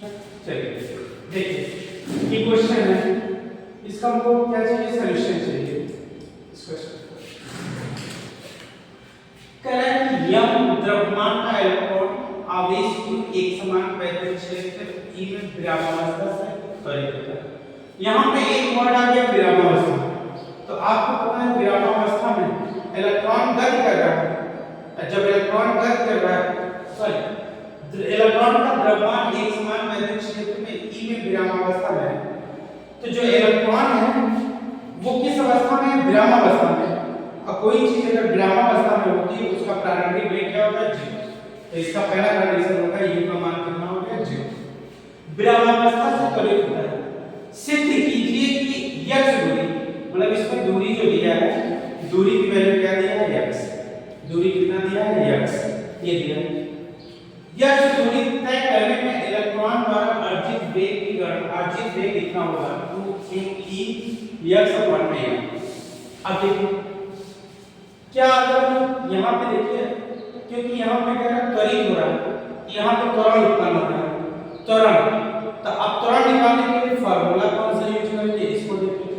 चलिए देखिए ये क्वेश्चन है, इसका हमको क्या चाहिए, सॉल्यूशन चाहिए इस क्वेश्चन का। कह रहा है कि यम द्रव्यमान का इलेक्ट्रॉन आवेश की एक समान वैद्युत क्षेत्र E में विरामावस्था से त्वरित होता है। यहाँ पे एक वर्ड आ गया विरामावस्था, तो आपको पता है विरामावस्था में इलेक्ट्रॉन गति कर रहा है। जब इलेक्ट्रॉन गति कर रहा है, सॉरी, इलेक्ट्रॉन का द्रव्यमान एक समान वैद्युत क्षेत्र में E में विरामावस्था में है, तो जो इलेक्ट्रॉन है वो किस अवस्था में है, विरामावस्था में। अब कोई चीज अगर विरामावस्था में होती है तो उसका प्रारंभिक वेग क्या होता है, 0। तो इसका पहला कंडीशन होता है U का मान कितना हो गया, 0। विरामावस्था से त्वरित होता है। सिद्ध कीजिए कि x दूरी, मतलब इसमें दूरी जो दिया है, दूरी की वैल्यू क्या दिया है, x। दूरी कितना दिया है, x, ये दिया है। यह दूरी तय करने में इलेक्ट्रॉन द्वारा अर्जित वेग की गणना, अर्जित वेग कितना होगा, 2q x/m। अब देखिए क्या अगर यहाँ पे देखिए, क्योंकि यहाँ पे क्या है, त्वरित हो रहा है, यहाँ पे त्वरण उत्पन्न हो रहा है, त्वरण। तो अब त्वरण निकालने के लिए फार्मूला कौन सा यूज करेंगे, इसको देखिए।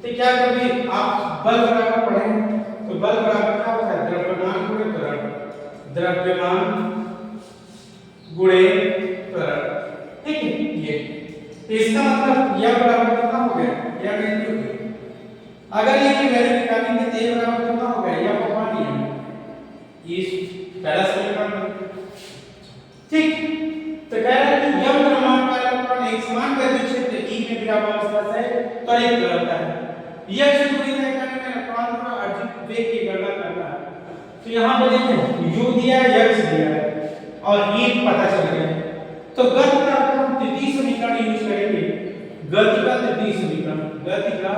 तो क्या कभी आप बल बराबर पढ़ेंगे, तो बल बराबर क्या होता है, द्रव्यमान गुणे त्वरण, द्रव्यमान गुणे त्वरण, ठीक है। ये तो इसका मतलब यह बराबर कितना हो गया, यह वैल्यू। अगर ये वैल्यू निकालेंगे तो ये बराबर कितना हो गया, यह पानी है, इस पहला समीकरण, ठीक। तो कह रहा है कि यम द्रव्यमान का इलेक्ट्रॉन एक समान वैद्युत क्षेत्र E में विरामावस्था से त्वरित करता है। यह से दूरी तय करने में इलेक्ट्रॉन का अर्जित वेग की गणना करना है। तो यहाँ पे देखिए U दिया है, x दिया है और E पता चल गया है। तो गति का हम तृतीय समीकरण यूज करेंगे, गति का तृतीय समीकरण, गति का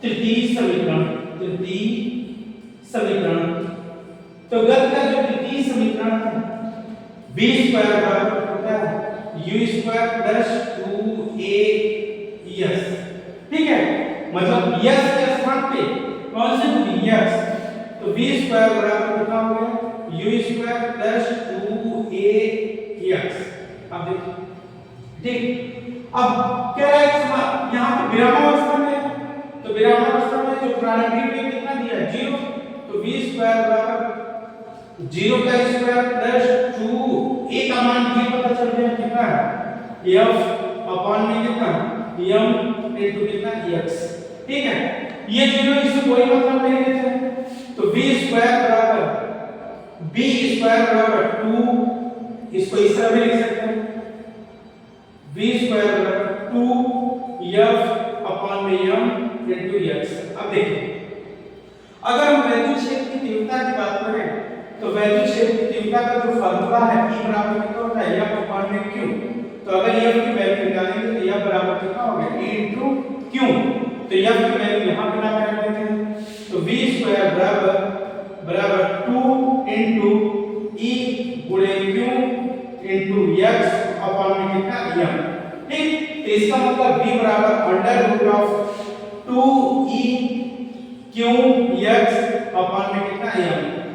तृतीय समीकरण, तृतीय समीकरण। तो गति का जो तृतीय समीकरण है, v स्क्वायर बराबर होता है u स्क्वायर प्लस 2as, ठीक है। मतलब s के स्थान पे कौन सी दूरी, s, तो v स्क्वायर बराबर कितना हो गया, u स्क्वायर प्लस 2as। अब देखिए, ठीक। अब कह रहा है यहाँ पे विरामावस्था में, तो विरामावस्था में जो प्रारंभिक वेग कितना दिया है, 0। तो v स्क्वायर बराबर 0 का स्क्वायर प्लस 2a का मान भी पता चल गया कितना है, f अपॉन में कितना, m इनटू कितना, x, ठीक है। ये जीरो इससे कोई मतलब नहीं लेते हैं, तो v स्क्वायर बराबर 2, इसको इस तरह भी लिख सकते हैं, v स्क्वायर बराबर 2f अपॉन में m इनटू x। अब देखिए अगर हम वैद्युत क्षेत्र की तीव्रता की बात करें, तो वैद्युत क्षेत्र की तीव्रता का जो फार्मूला है E बराबर कितना होता है, F अपॉन में Q। तो अगर F की वैल्यू निकालेंगे तो F बराबर कितना होगा, E इनटू Q। तो F की वैल्यू यहाँ पे ना कर देते हैं, तो v स्क्वायर बराबर 2 इनटू E गुणे Q इनटू x अपॉन में कितना, m, ठीक। तो इसका मतलब v बराबर under root of 2e q x upon में कितना, m।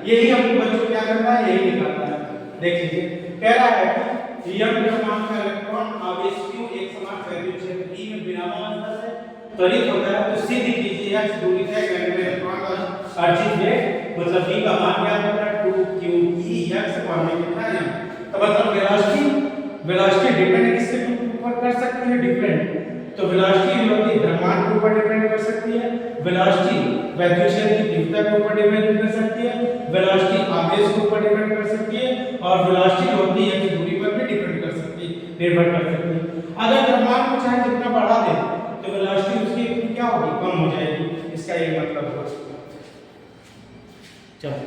यही हमको बच्चों क्या करना है, यही निकालना है। देख लीजिए कह रहा है कि यम द्रव्यमान का इलेक्ट्रॉन आवेश q एक समान वैद्युत क्षेत्र E में विरामावस्था से त्वरित होता है। तो सिद्ध कीजिए x दूरी तय करने में इलेक्ट्रॉन का अर्जित वेग, मतलब v का मान क्या होता है, 2q x अपॉन में कितना, m। तो मतलब वेलोसिटी डिपेंड किसके ऊपर कर सकती है, डिपेंड। तो वेलोसिटी जो होती है द्रव्यमान के ऊपर डिपेंड कर सकती है, वेलोसिटी वैद्युत क्षेत्र की तीव्रता के ऊपर डिपेंड कर सकती है, वेलोसिटी आवेश के ऊपर डिपेंड कर सकती है, और वेलोसिटी जो होती है दूरी पर भी डिपेंड कर सकती है, निर्भर कर सकती है। अगर द्रव्यमान को चाहे जितना बढ़ा दे तो वेलोसिटी उसकी क्या होगी, कम हो जाएगी, इसका ये मतलब है। चलो।